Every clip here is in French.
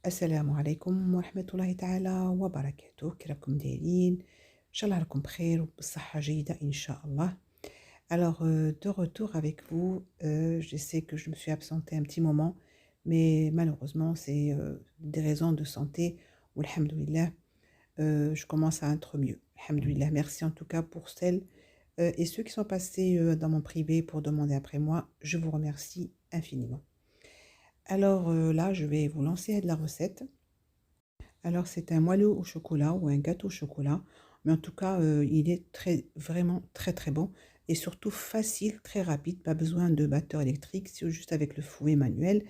السلام عليكم ورحمة الله تعالى وبركاته، كي راكم دايرين؟ إن شاء الله راكم بخير وبصحة جيدة إن شاء الله. Alors, de retour avec vous, je sais que je me suis absentée un petit moment, mais malheureusement, c'est des raisons de santé. Walhamdoulilah, je commence à être mieux. Alhamdoulilah, merci en tout cas pour celles et ceux qui sont passés dans mon privé pour demander après moi. Je vous remercie infiniment. Alors là, je vais vous lancer de la recette. Alors, c'est un moelleux au chocolat ou un gâteau au chocolat, mais en tout cas, il est vraiment très, très bon et surtout facile, très rapide, pas besoin de batteur électrique, c'est juste avec le fouet manuel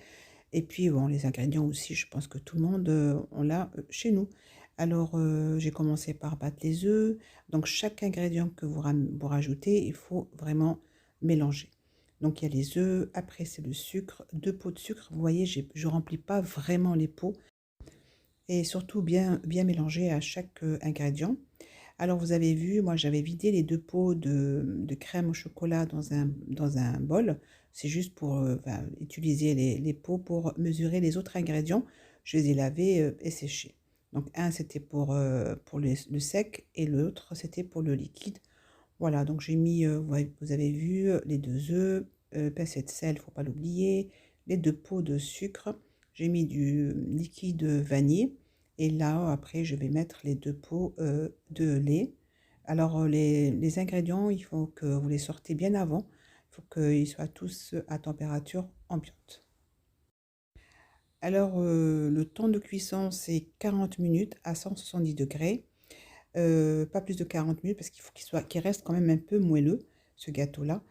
et puis bon, les ingrédients aussi, je pense que tout le monde, on l'a, chez nous. Alors, j'ai commencé par battre les œufs, donc chaque ingrédient que vous rajoutez, il faut vraiment mélanger. Donc il y a les œufs, après c'est le sucre, 2 pots de sucre. Vous voyez, je remplis pas vraiment les pots et surtout bien mélanger à chaque, ingrédient. Alors vous avez vu, moi j'avais vidé les 2 pots de crème au chocolat dans un bol. C'est juste pour, enfin, utiliser les pots pour mesurer les autres ingrédients. Je les ai lavés, et séchés. Donc un c'était pour le sec et l'autre c'était pour le liquide. Voilà, donc j'ai mis, vous avez vu, les 2 œufs, pincée de sel, faut pas l'oublier, les 2 pots de sucre. J'ai mis du liquide vanille et là, après, je vais mettre les 2 pots, de lait. Alors, les ingrédients, il faut que vous les sortez bien avant. Il faut qu'ils soient tous à température ambiante. Alors, le temps de cuisson, c'est 40 minutes à 170 degrés. Pas plus de 40 minutes parce qu'il faut qu'il reste quand même un peu moelleux, ce gâteau-là.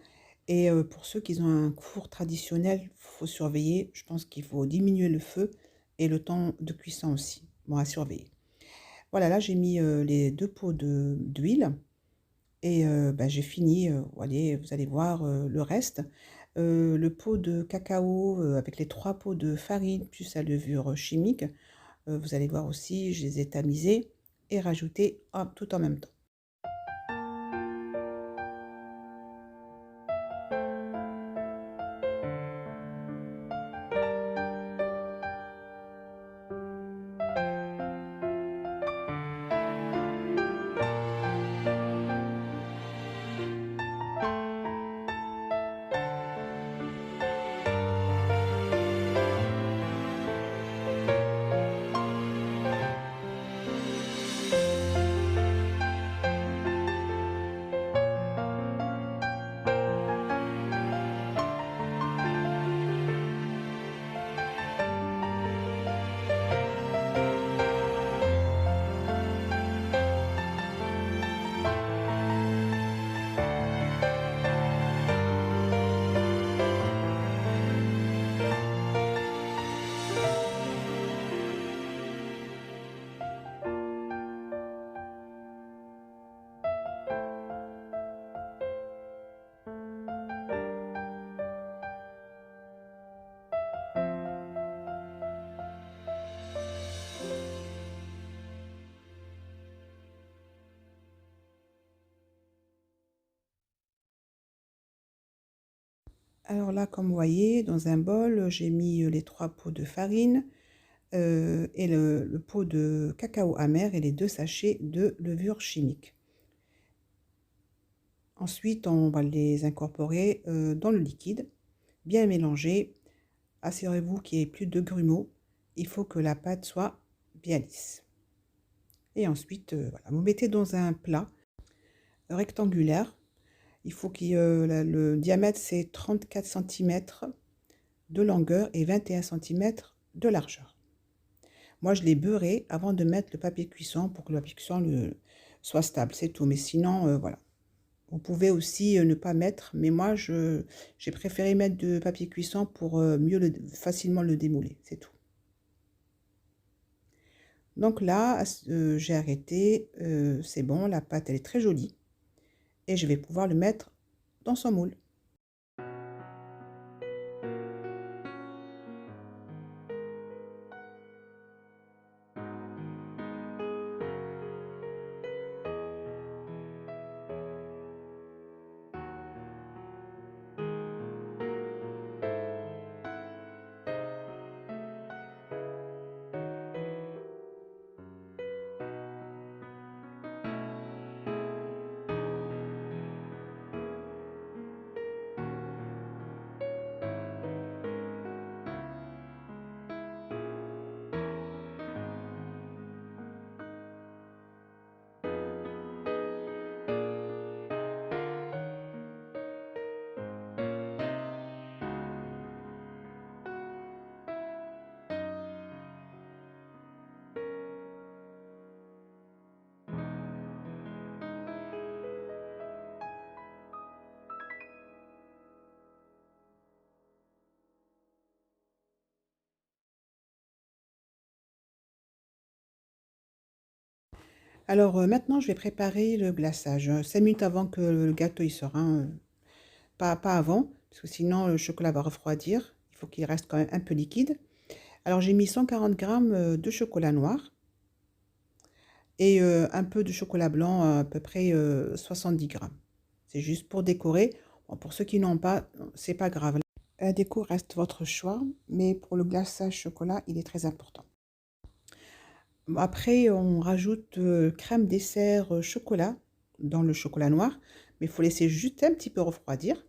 Et pour ceux qui ont un four traditionnel, faut surveiller. Je pense qu'il faut diminuer le feu et le temps de cuisson aussi. Bon, à surveiller. Voilà, là, j'ai mis, les 2 pots d'huile et bah, j'ai fini, vous allez voir, le reste. Le pot de cacao, avec les 3 pots de farine plus la levure chimique, vous allez voir aussi, je les ai tamisés et rajoutés tout en même temps. Alors là, comme vous voyez, dans un bol, j'ai mis, les 3 pots de farine, et le pot de cacao amer et les 2 sachets de levure chimique. Ensuite, on va les incorporer, dans le liquide, bien mélanger. Assurez-vous qu'il y ait plus de grumeaux. Il faut que la pâte soit bien lisse. Et ensuite, voilà, vous mettez dans un plat rectangulaire. Il faut le diamètre, c'est 34 centimètres de longueur et 21 centimètres de largeur. Moi, je l'ai beurré avant de mettre le papier cuisson pour que le papier cuisson soit stable, c'est tout. Mais sinon, voilà. Vous pouvez aussi ne pas mettre, mais moi, j'ai préféré mettre de papier cuisson pour facilement le démouler, c'est tout. Donc là, j'ai arrêté, c'est bon, la pâte, elle est très jolie. Et je vais pouvoir le mettre dans son moule. Alors maintenant, je vais préparer le glaçage. 5 minutes avant que le gâteau il sort, hein, pas avant, parce que sinon le chocolat va refroidir. Il faut qu'il reste quand même un peu liquide. Alors j'ai mis 140 grammes de chocolat noir et un peu de chocolat blanc, à peu près 70 grammes. C'est juste pour décorer. Bon, pour ceux qui n'ont pas, c'est pas grave. La déco reste votre choix, mais pour le glaçage chocolat, il est très important. Après, on rajoute crème dessert chocolat dans le chocolat noir, mais il faut laisser juste un petit peu refroidir.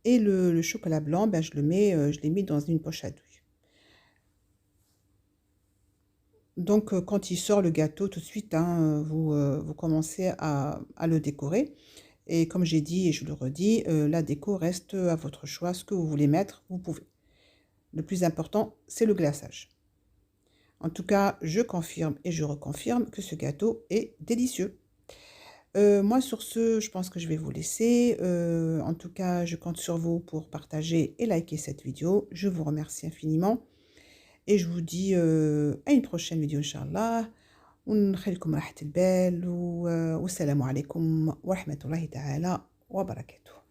Et le chocolat blanc, ben, je l'ai mis dans une poche à douille. Donc, quand il sort le gâteau, tout de suite, hein, vous commencez à le décorer. Et comme j'ai dit et je le redis, la déco reste à votre choix. Ce que vous voulez mettre, vous pouvez. Le plus important, c'est le glaçage. En tout cas, je confirme et je reconfirme que ce gâteau est délicieux. Moi, sur ce, je pense que je vais vous laisser. En tout cas, je compte sur vous pour partager et liker cette vidéo. Je vous remercie infiniment et je vous dis à une prochaine vidéo, Inch'Allah. ونخليكم راحة البال والسلام عليكم ورحمة الله تعالى وبركاته.